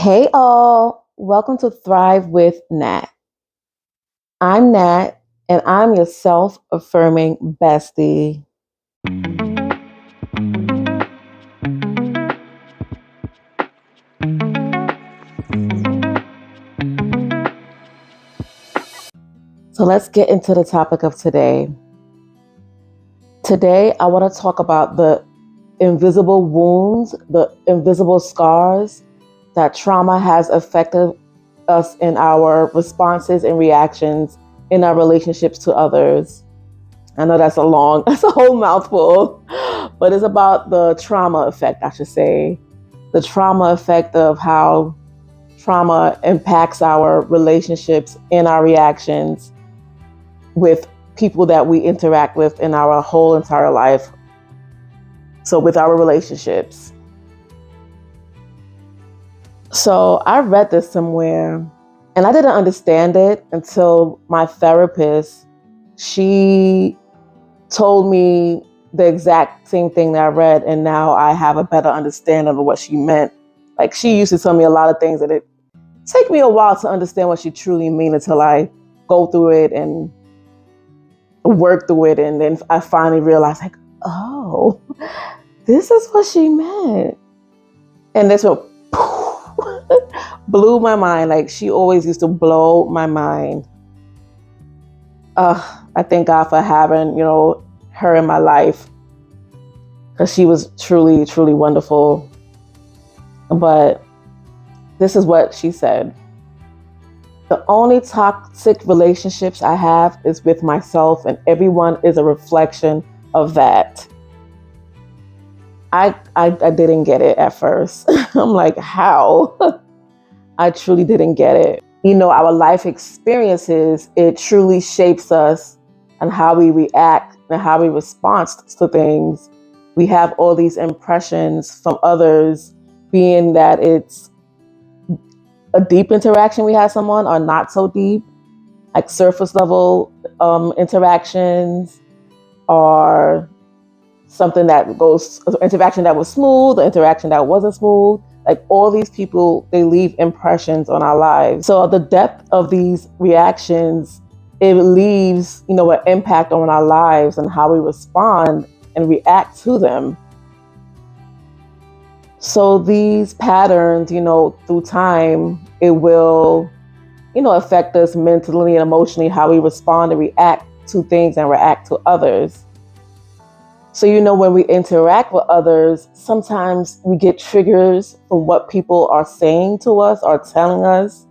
Hey all, welcome to Thrive with Nat. I'm Nat and I'm your self affirming bestie. So let's get into the topic of today. Today, I want to talk about the invisible wounds, the invisible scars that trauma has affected us in our responses and reactions in our relationships to others. I know that's a whole mouthful, but it's about the trauma effect, I should say. The trauma effect of how trauma impacts our relationships and our reactions with people that we interact with in our whole entire life. So, with our relationships. So, I read this somewhere and I didn't understand it until my therapist, she told me the exact same thing that I read, and now I have a better understanding of what she meant. Like, she used to tell me a lot of things that it take me a while to understand what she truly means until I go through it and work through it, and then I finally realized, like, oh, this is what she meant, and this what blew my mind. Like, she always used to blow my mind. I thank God for having her in my life, because she was truly, truly wonderful. But this is what she said. The only toxic relationships I have is with myself, and everyone is a reflection of that. I didn't get it at first. I'm like, how? I truly didn't get it. Our life experiences, it truly shapes us and how we react and how we respond to things. We have all these impressions from others, being that it's a deep interaction we have someone or not so deep, like surface level interactions, or something that goes, interaction that was smooth, interaction that wasn't smooth. Like, all these people, they leave impressions on our lives. So the depth of these reactions, it leaves, an impact on our lives and how we respond and react to them. So these patterns, through time, it will, affect us mentally and emotionally, how we respond and react to things and react to others. So, when we interact with others, sometimes we get triggers from what people are saying to us or telling us.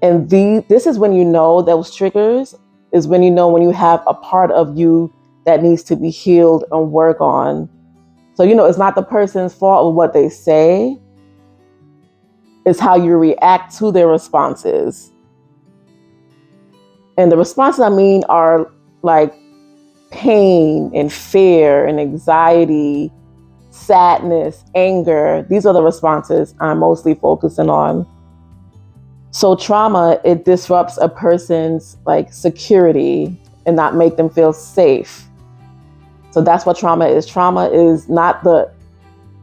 And this is when you know those triggers, is when when you have a part of you that needs to be healed and work on. So, it's not the person's fault of what they say. It's how you react to their responses. And the responses, I mean, are like pain and fear and anxiety, sadness, anger. These are the responses I'm mostly focusing on. So trauma, it disrupts a person's like security and not make them feel safe. So that's what trauma is. Trauma is not the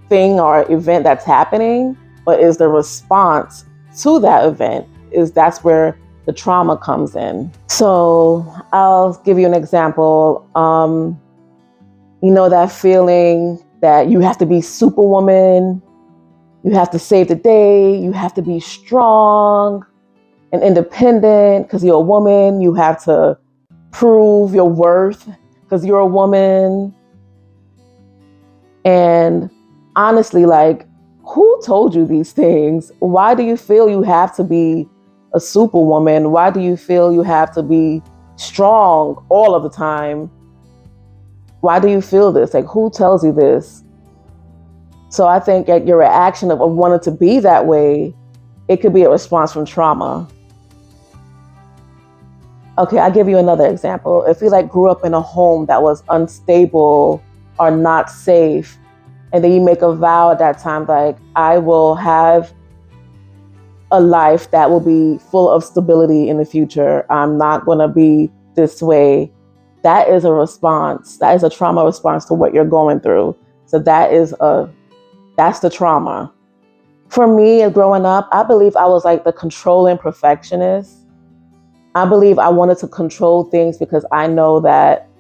thing or event that's happening, but is the response to that event. That's where the trauma comes in. So I'll give you an example. That feeling that you have to be superwoman, you have to save the day, you have to be strong and independent because you're a woman, you have to prove your worth because you're a woman. And honestly, like, who told you these things? Why do you feel you have to be a superwoman? Why do you feel you have to be strong all of the time? Why do you feel this? Like, who tells you this? So I think that your reaction of wanting to be that way, it could be a response from trauma. Okay, I'll give you another example. If you grew up in a home that was unstable or not safe, and then you make a vow at that time, like, I will have a life that will be full of stability in the future. I'm not going to be this way. That is a response. That is a trauma response to what you're going through. So that's the trauma For me, growing up, I believe I was like the controlling perfectionist. I believe I wanted to control things because I know that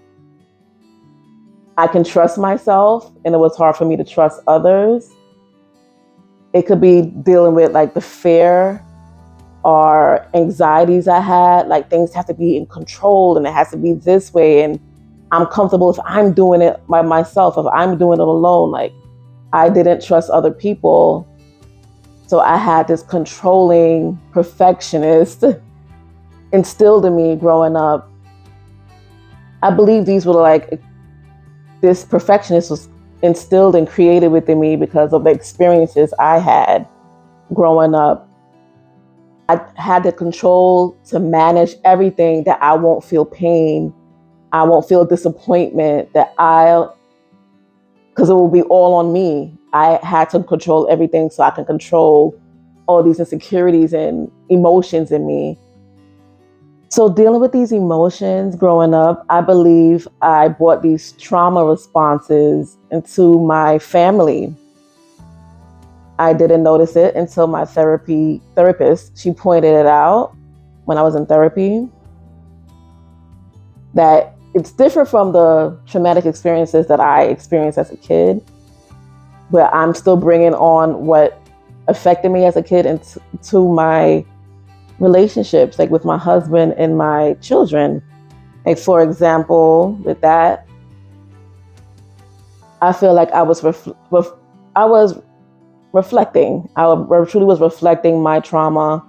I can trust myself, and it was hard for me to trust others. It could be dealing with like the fear or anxieties I had, like things have to be in control and it has to be this way. And I'm comfortable if I'm doing it by myself, if I'm doing it alone. Like I didn't trust other people. So I had this controlling perfectionist instilled in me growing up. I believe these were like, this perfectionist was instilled and created within me because of the experiences I had growing up. I had the control to manage everything, that I won't feel pain, I won't feel disappointment, because it will be all on me. I had to control everything so I can control all these insecurities and emotions in me. So dealing with these emotions growing up, I believe I brought these trauma responses into my family. I didn't notice it until my therapist, she pointed it out when I was in therapy, that it's different from the traumatic experiences that I experienced as a kid, where I'm still bringing on what affected me as a kid into my relationships, like with my husband and my children. Like for example, with that, I feel like I was reflecting. Truly was reflecting my trauma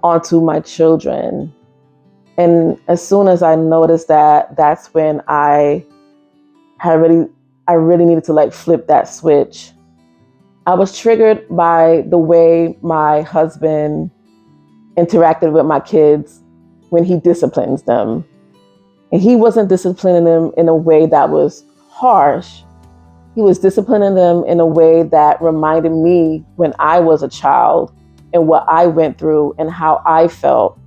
onto my children. And as soon as I noticed that, that's when had really, I really needed to like flip that switch. I was triggered by the way my husband interacted with my kids when he disciplines them. And he wasn't disciplining them in a way that was harsh. He was disciplining them in a way that reminded me when I was a child and what I went through and how I felt.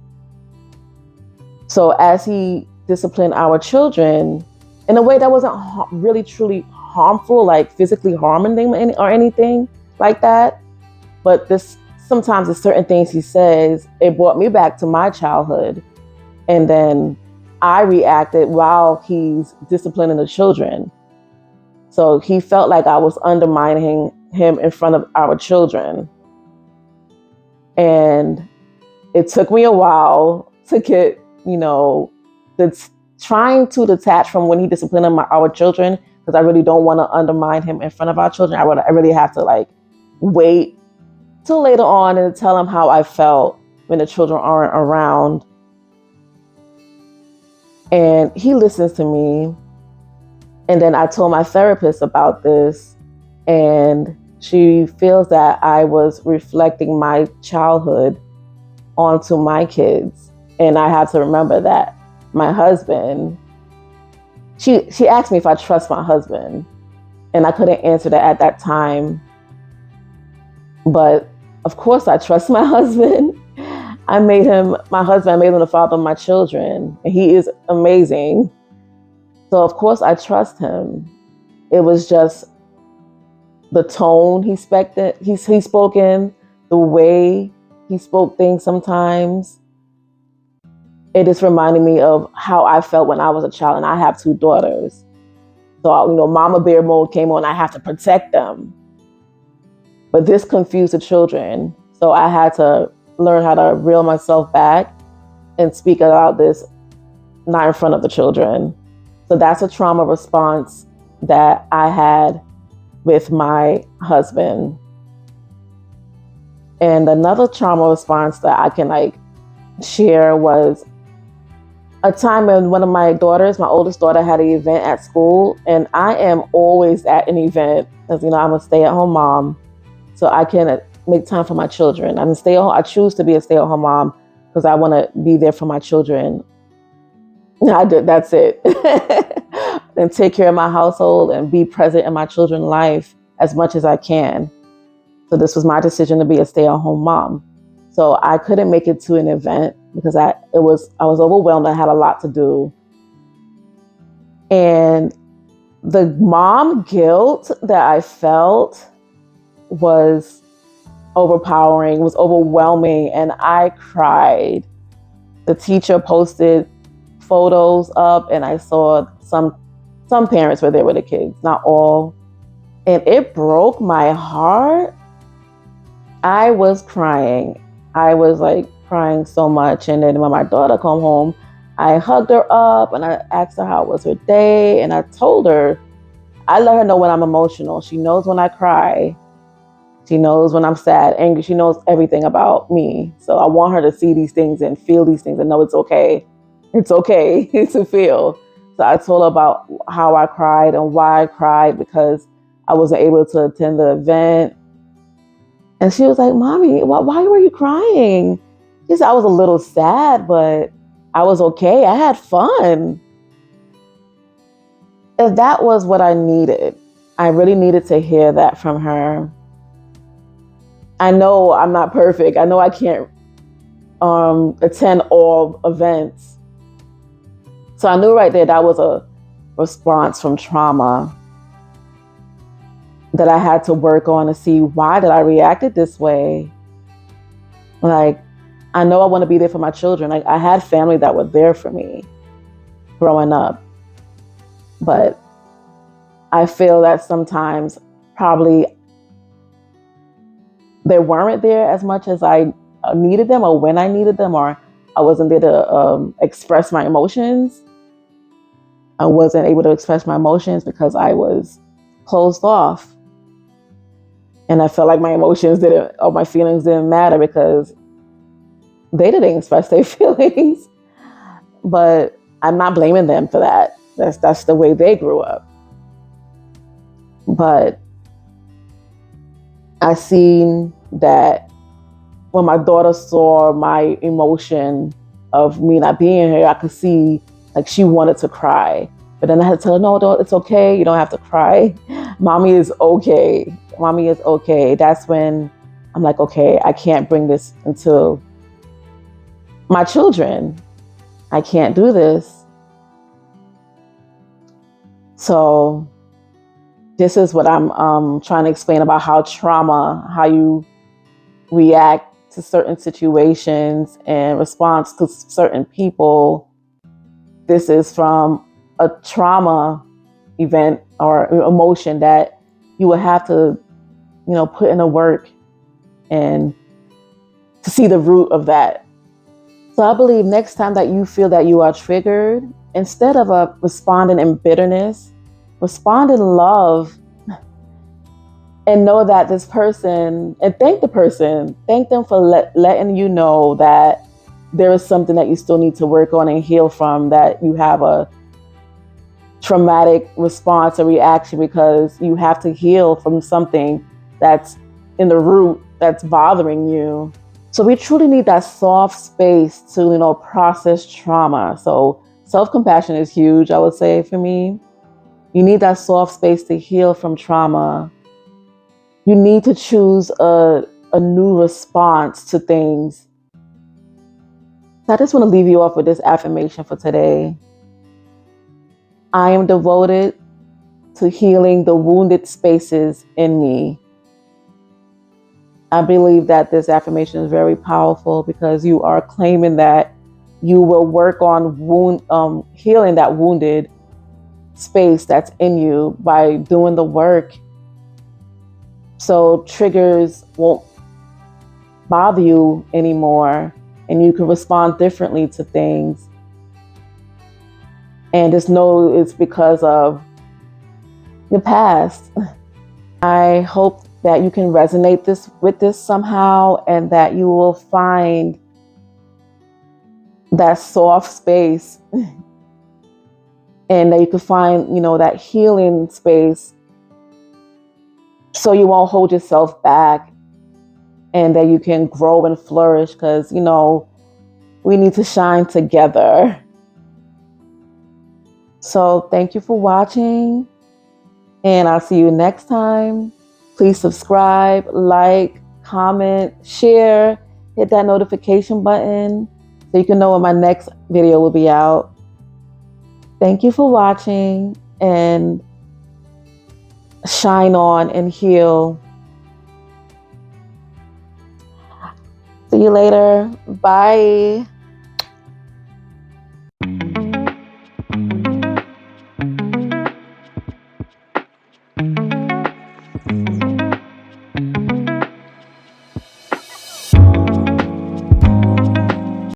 So as he disciplined our children in a way that wasn't really truly harmful, like physically harming them or anything like that, but sometimes the certain things he says, it brought me back to my childhood. And then I reacted while he's disciplining the children. So he felt like I was undermining him in front of our children. And it took me a while to get, trying to detach from when he disciplined our children, because I really don't want to undermine him in front of our children. I really have to like wait till later on and tell him how I felt when the children aren't around. And he listens to me. And then I told my therapist about this, and she feels that I was reflecting my childhood onto my kids. And I have to remember that my husband, she asked me if I trust my husband, and I couldn't answer that at that time. But of course I trust my husband. I made him the father of my children, and he is amazing. So of course I trust him. It was just the tone he spoke in, the way he spoke things sometimes. It just reminded me of how I felt when I was a child, and I have 2 daughters. So, mama bear mode came on, I have to protect them. But this confused the children. So I had to learn how to reel myself back and speak about this, not in front of the children. So that's a trauma response that I had with my husband. And another trauma response that I can share was a time when one of my daughters, my oldest daughter, had an event at school, and I am always at an event, as I'm a stay-at-home mom, so I can make time for my children. I choose to be a stay-at-home mom because I want to be there for my children. That's it. And take care of my household and be present in my children's life as much as I can. So this was my decision to be a stay-at-home mom. So I couldn't make it to an event because I was overwhelmed. I had a lot to do. And the mom guilt that I felt was overpowering, it was overwhelming, and I cried. The teacher posted photos up, and I saw some parents were there with the kids, not all. And it broke my heart. I was crying. I was like crying so much. And then when my daughter come home, I hugged her up and I asked her how was her day. And I told her, I let her know when I'm emotional. She knows when I cry. She knows when I'm sad, angry. She knows everything about me. So I want her to see these things and feel these things and know it's okay. It's okay to feel. So I told her about how I cried and why I cried, because I wasn't able to attend the event. And she was like, Mommy, why were you crying? She said, I was a little sad, but I was okay. I had fun. And that was what I needed. I really needed to hear that from her. I know I'm not perfect. I know I can't attend all events. So I knew right there that was a response from trauma that I had to work on to see, why did I react this way? Like, I know I want to be there for my children. Like, I had family that were there for me growing up. But I feel that sometimes probably they weren't there as much as I needed them, or when I needed them, or I wasn't there to express my emotions. I wasn't able to express my emotions because I was closed off. And I felt like my emotions didn't, or my feelings didn't matter because they didn't express their feelings. But I'm not blaming them for that. That's the way they grew up. But I seen that when my daughter saw my emotion of me not being here, I could see like she wanted to cry. But then I had to tell her, no, it's okay. You don't have to cry. Mommy is okay. Mommy is okay. That's when I'm like, okay, I can't bring this into my children. I can't do this. So this is what I'm trying to explain about how trauma, how you react to certain situations and response to certain people. This is from a trauma event or emotion that you will have to, put in the work and to see the root of that. So I believe next time that you feel that you are triggered, instead of responding in bitterness, respond in love, and know that this person, and thank the person, thank them for letting you know that there is something that you still need to work on and heal from, that you have a traumatic response or reaction because you have to heal from something that's in the root that's bothering you. So we truly need that soft space to, process trauma. So self-compassion is huge, I would say, for me. You need that soft space to heal from trauma. You need to choose a new response to things. So I just want to leave you off with this affirmation for today. I am devoted to healing the wounded spaces in me. I believe that this affirmation is very powerful because you are claiming that you will work on healing that wounded space that's in you by doing the work. So triggers won't bother you anymore and you can respond differently to things. And just know it's because of your past. I hope that you can resonate with this somehow, and that you will find that soft space and that you can find, that healing space so you won't hold yourself back, and that you can grow and flourish because, we need to shine together. So thank you for watching, and I'll see you next time. Please subscribe, like, comment, share, hit that notification button so you can know when my next video will be out. Thank you for watching, and shine on and heal. See you later. Bye.